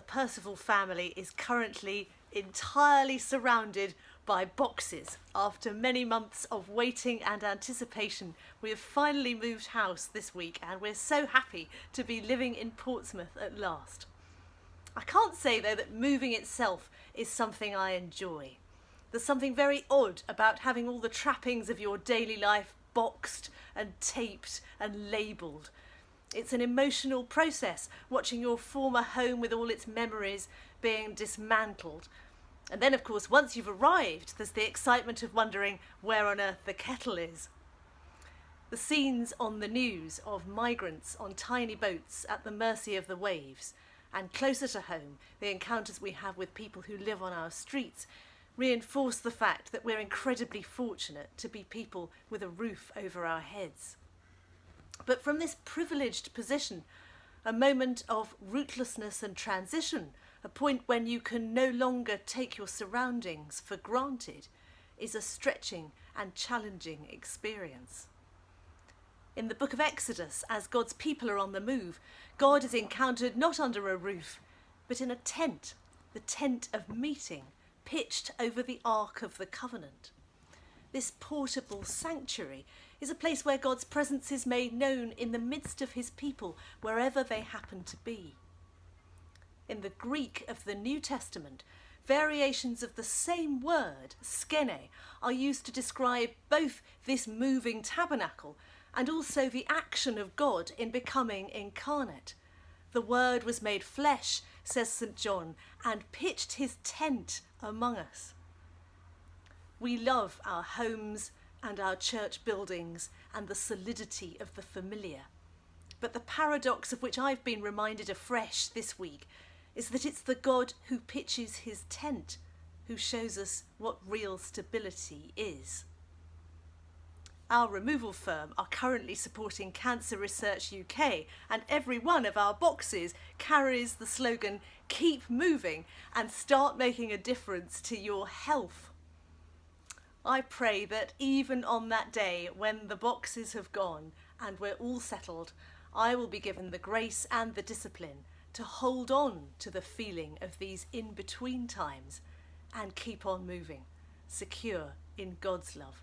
Percvial family is currently entirely surrounded by boxes. After many months of waiting and anticipation, we have finally moved house this week and we're so happy to be living in Portsmouth at last. I can't say though that moving itself is something I enjoy. There's something very odd about having all the trappings of your daily life boxed and taped and labelled. It's an emotional process, watching your former home with all its memories being dismantled. And then, of course, once you've arrived, there's the excitement of wondering where on earth the kettle is. The scenes on the news of migrants on tiny boats at the mercy of the waves, and closer to home, the encounters we have with people who live on our streets, reinforce the fact that we're incredibly fortunate to be people with a roof over our heads. But from this privileged position, a moment of rootlessness and transition, a point when you can no longer take your surroundings for granted, is a stretching and challenging experience. In the book of Exodus, as God's people are on the move, God is encountered not under a roof, but in a tent, the tent of meeting, pitched over the Ark of the Covenant. This portable sanctuary is a place where God's presence is made known in the midst of his people, wherever they happen to be. In the Greek of the New Testament, variations of the same word, skene, are used to describe both this moving tabernacle and also the action of God in becoming incarnate. The Word was made flesh, says St. John, and pitched his tent among us. We love our homes and our church buildings and the solidity of the familiar. But the paradox of which I've been reminded afresh this week is that it's the God who pitches his tent who shows us what real stability is. Our removal firm are currently supporting Cancer Research UK, and every one of our boxes carries the slogan, "Keep moving and start making a difference to your health." I pray that even on that day when the boxes have gone and we're all settled, I will be given the grace and the discipline to hold on to the feeling of these in-between times and keep on moving, secure in God's love.